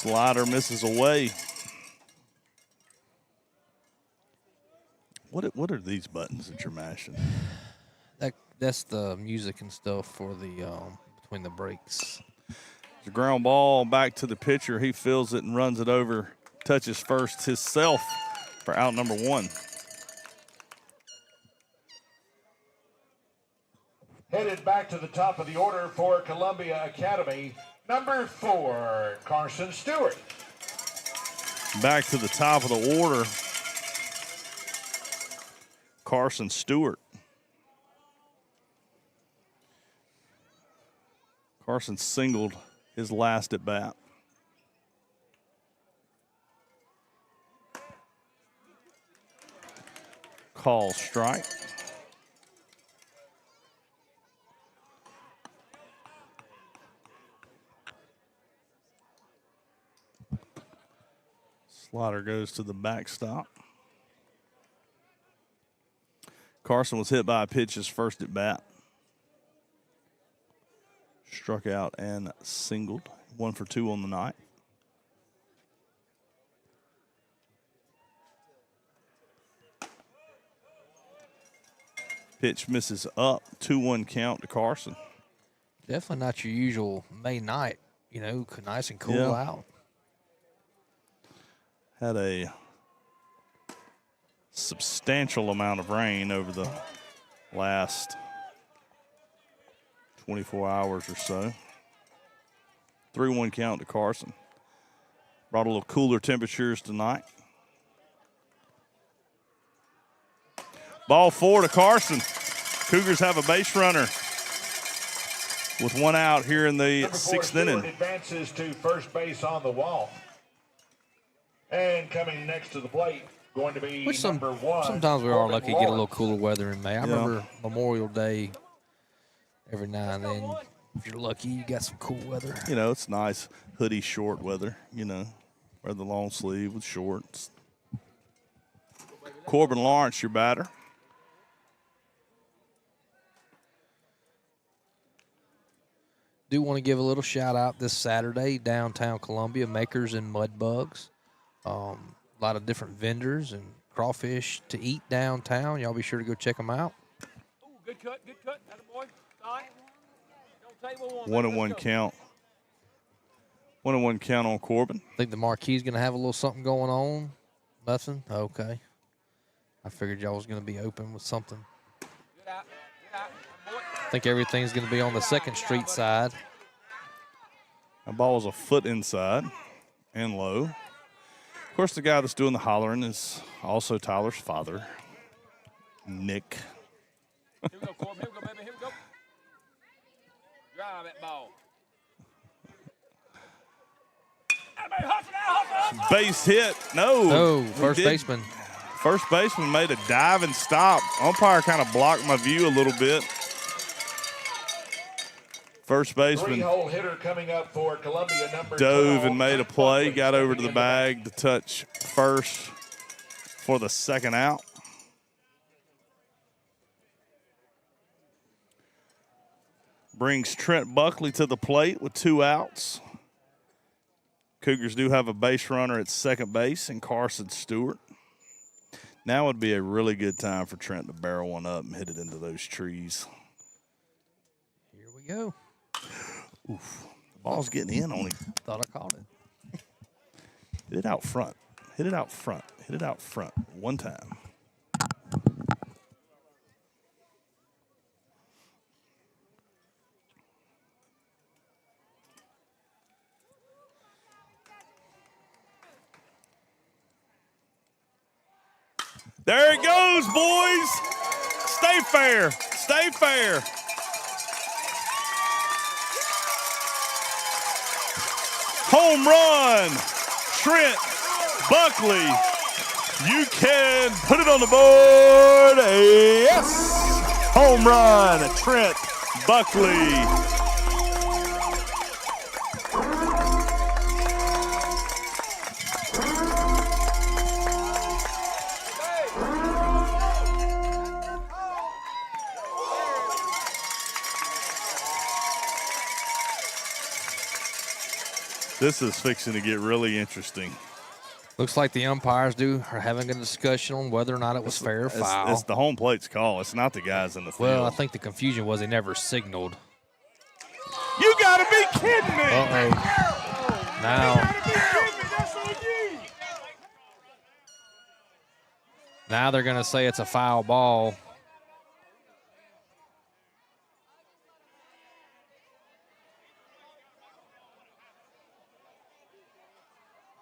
Slider misses away. What are these buttons that you're mashing? That's the music and stuff for the between the breaks. The ground ball back to the pitcher. He feels it and runs it over. Touches first himself for out number 1. Headed back to the top of the order for Columbia Academy, number 4, Carson Stewart. Back to the top of the order, Carson Stewart. Carson singled his last at bat. Call strike. Slider goes to the backstop. Carson was hit by a pitch his first at bat. Struck out and singled. 1 for 2 on the night. Pitch misses up. 2-1 count to Carson. Definitely not your usual May night, nice and cool out. Had a substantial amount of rain over the last 24 hours or so. 3-1 count to Carson. Brought a little cooler temperatures tonight. Ball 4 to Carson. Cougars have a base runner with 1 out here in the 6th inning. Advances to first base on the wall. And coming next to the plate, going to be number 1. Sometimes we are lucky to get a little cooler weather in May. I remember Memorial Day. Every now and then, if you're lucky, you got some cool weather. It's nice hoodie short weather, wear the long sleeve with shorts. Corbin Lawrence, your batter. Do want to give a little shout out this Saturday, downtown Columbia, Makers and Mud Bugs. A lot of different vendors and crawfish to eat downtown. Y'all be sure to go check them out. Ooh, good cut, attaboy. 1-1 count. 1-1 count on Corbin. Think the Marquis going to have a little something going on? Nothing? Okay. I figured y'all was going to be open with something. Get out, boy. I think everything's going to be on the 2nd Street side. That ball was a foot inside and low. Of course, the guy that's doing the hollering is also Tyler's father, Nick. Here we go, Corbin. Here we go, baby. Here we go. Drive that ball. Base hit. No. No, first baseman. First baseman made a dive and stop. Umpire kind of blocked my view a little bit. First baseman Three-hole hitter coming up for Columbia, number dove 12, and made a play, Buckley, got over to the stepping bag to touch first for the 2nd out. Brings Trent Buckley to the plate with 2 outs. Cougars do have a base runner at 2nd base and Carson Stewart. Now would be a really good time for Trent to barrel one up and hit it into those trees. Here we go. Oof. The ball's getting in on him. Thought I caught it. Hit it out front. Hit it out front. Hit it out front. One time. There it goes, boys. Stay fair. Stay fair. Home run, Trent Buckley. You can put it on the board. Yes. Home run, Trent Buckley. This is fixing to get really interesting. Looks like the umpires are having a discussion on whether or not it was fair or foul. It's the home plate's call. It's not the guys in the field. Well, I think the confusion was he never signaled. You got to be kidding me. Uh-oh. Now they're going to say it's a foul ball.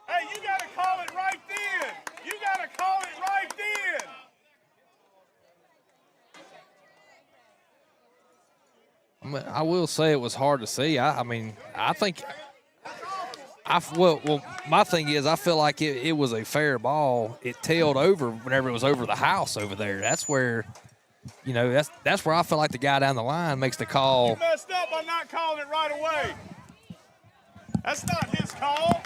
Hey, you got to call it right then. You got to call it right then. I will say it was hard to see. I mean, I think well, my thing is I feel like it was a fair ball. It tailed over whenever it was over the house over there. That's where, you know, that's where I feel like the guy down the line makes the call. You messed up by not calling it right away. That's not his call.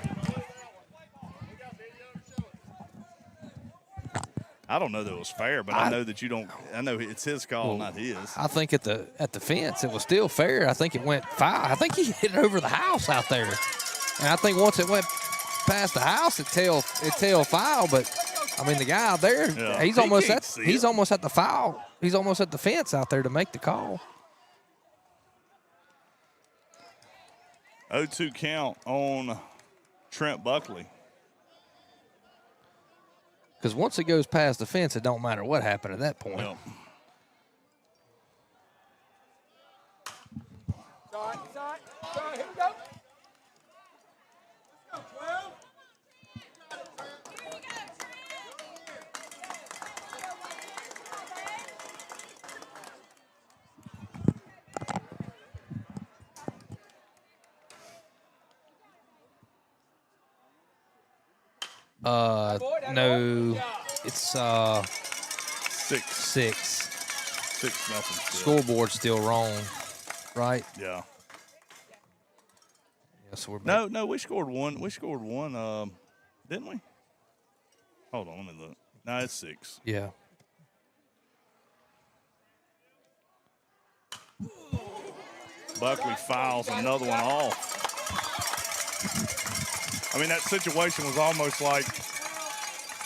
I don't know that it was fair, but I know that you don't. I know it's his call, not his. I think at the fence it was still fair. I think it went foul. I think he hit it over the house out there, and I think once it went past the house, it tailed foul. But I mean, the guy out there, he's almost at the foul. He's almost at the fence out there to make the call. 0-2 count on Trent Buckley. Because once it goes past the fence, it don't matter what happened at that point. Yep. Sorry, here we go. Let's go, 12. No, it's 6 nothing. Scoreboard's still wrong, right? Yeah. Yeah, so we're back. No, we scored one. We scored one, didn't we? Hold on, let me look. No, it's 6. Yeah. Buckley fouls another one off. I mean, that situation was almost like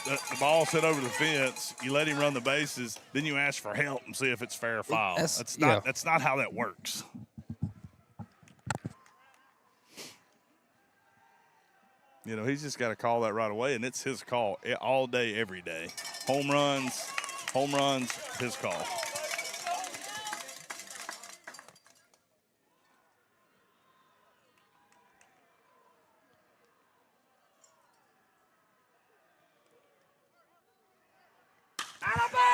the ball's hit over the fence. You let him run the bases, then you ask for help and see if it's fair or foul. That's not how that works. You know, he's just got to call that right away, and it's his call all day, every day. Home runs, his call.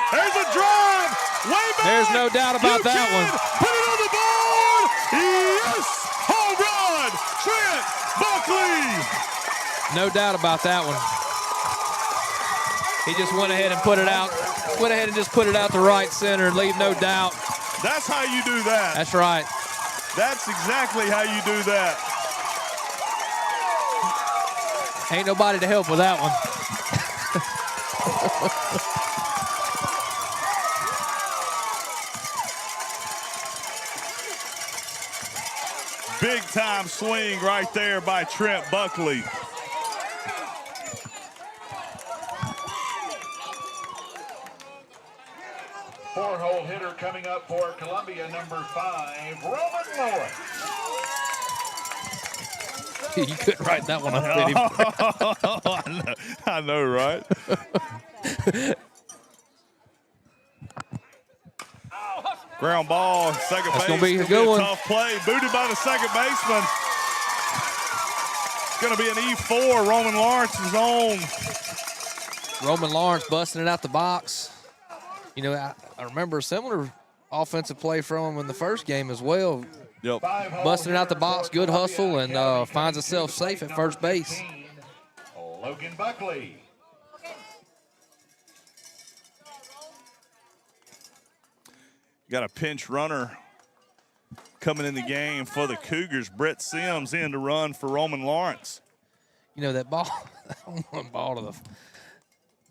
There's a drive, way back. There's no doubt about that one. Put it on the board. Yes, home run, Trent Buckley. No doubt about that one. He just went ahead and put it out. Went ahead and just put it out to right center and leave no doubt. That's how you do that. That's right. That's exactly how you do that. Ain't nobody to help with that one. Big time swing right there by Trent Buckley. Four-hole hitter coming up for Columbia, number 5, Roman Lawrence. You couldn't write that one up, did you? I know, right? Ground ball, second base. Gonna be a good one. Tough play, booted by the second baseman. It's gonna be an E4. Roman Lawrence is on. Roman Lawrence busting it out the box. You know, I remember a similar offensive play from him in the first game as well. Yep. Busting it out the box, good hustle, and finds himself safe at first base. Logan Buckley. Got a pinch runner coming in the game for the Cougars. Brett Sims in to run for Roman Lawrence. You know, that ball, that one ball to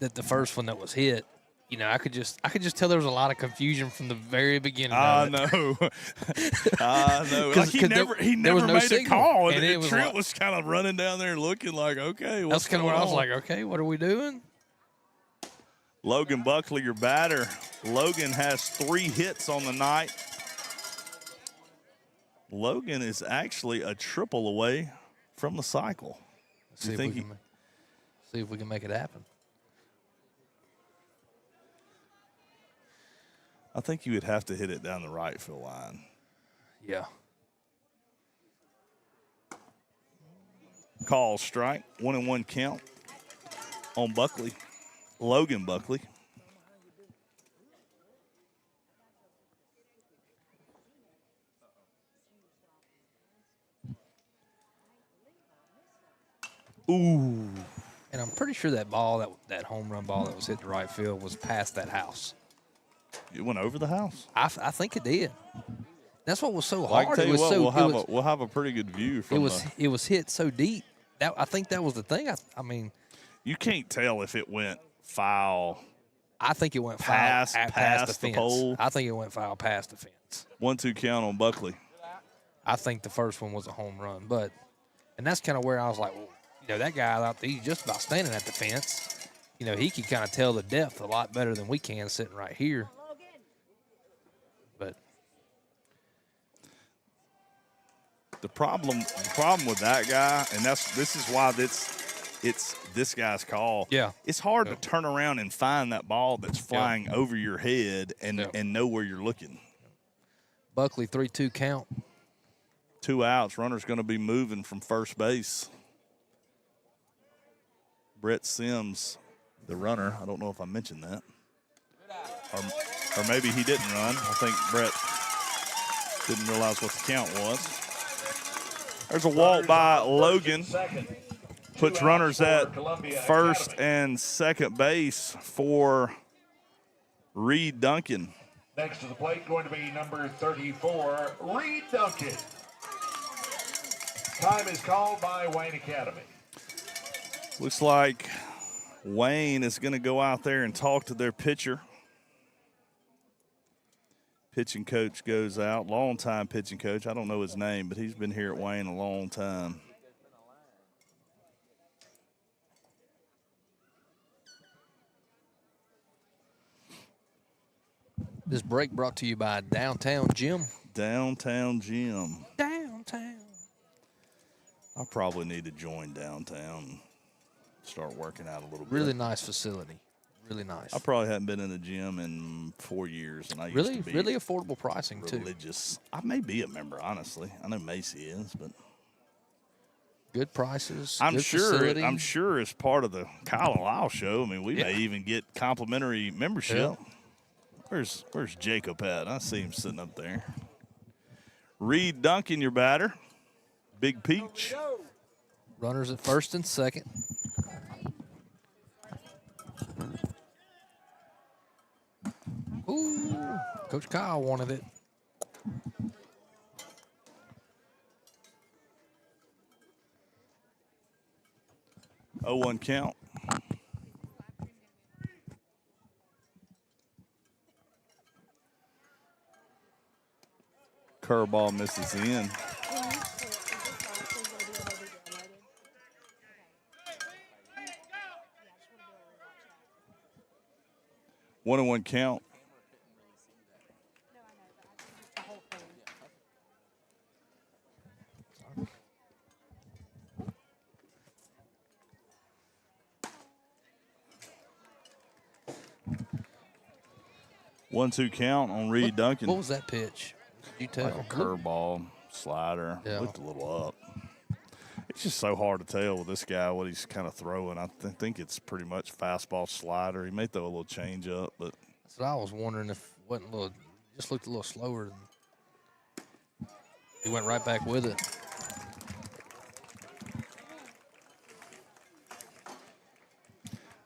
that the first one that was hit, you know, I could just tell there was a lot of confusion from the very beginning. I of it. know. I know. Like he 'cause never was no made signal, a call, and and it was Trent like- was kind of running down there looking like, okay, what's That's kind of going where I was on? like, okay, what are we doing? Logan Buckley, your batter. Logan has 3 hits on the night. Logan is actually a triple away from the cycle. See if we can make it happen. I think you would have to hit it down the right field line. Yeah. Call strike, 1-1 count on Buckley. Logan Buckley. Ooh. And I'm pretty sure that ball, that home run ball that was hit to right field was past that house. It went over the house. I think it did. That's what was so Well, I hard. can tell It you was what, we'll have a pretty good view from it was hit so deep. I think that was the thing. I mean, you can't tell if it went foul. I think it went Past the the fence. pole. I think it went foul past the fence. 1-2 count on Buckley. I think the first one was a home run, and that's kind of where I was like, well, you know, that guy out there, he's just about standing at the fence. You know, he can kind of tell the depth a lot better than we can sitting right here. But The problem with that guy, and this is why it's this guy's call. Yeah. It's hard to turn around and find that ball that's flying over your head and know where you're looking. Buckley, 3-2 count. 2 outs. Runner's going to be moving from first base. Brett Sims, the runner. I don't know if I mentioned that. Or maybe he didn't run. I think Brett didn't realize what the count was. There's a walk by Logan. Puts runners at first and second base for Reed Duncan. Next to the plate, going to be number 34, Reed Duncan. Time is called by Wayne Academy. Looks like Wayne is going to go out there and talk to their pitcher. Pitching coach goes out, longtime pitching coach. I don't know his name, but he's been here at Wayne a long time. This break brought to you by Downtown Gym. Downtown Gym. Downtown. I probably need to join Downtown and start working out a little bit. Really nice facility. Really nice. I probably haven't been in the gym in 4 years, and I used Really, to be really affordable pricing too. religious. I may be a member, honestly. I know Macy is, but Good prices. I'm good sure. facility. I'm sure as part of the Kyle and Lyle show. I mean, we may even get complimentary membership. Where's Jacob at? I see him sitting up there. Reed Duncan, your batter. Big Peach. Runners at first and second. Ooh, Coach Kyle wanted it. Oh, 1 count. Curveball misses in. One and 1 count. One, 2 count on Reed Duncan. What was that pitch? Did you tell? Like a curveball, slider. Yeah. Looked a little up. It's just so hard to tell with this guy what he's kind of throwing. I think it's pretty much fastball, slider. He may throw a little change up, but That's what I was wondering if it wasn't a little, just looked a little slower. He went right back with it.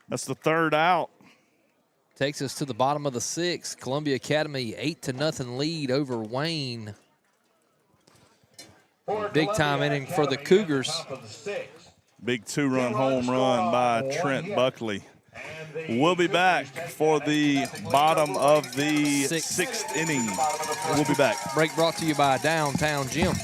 that's the 3rd out. Takes us to the bottom of the 6th. Columbia Academy 8-0 lead over Wayne. Big time inning for the Cougars. Big 2-run home run by Trent Buckley. We'll be back for the bottom of the sixth inning. We'll be back. Break brought to you by Downtown Gym.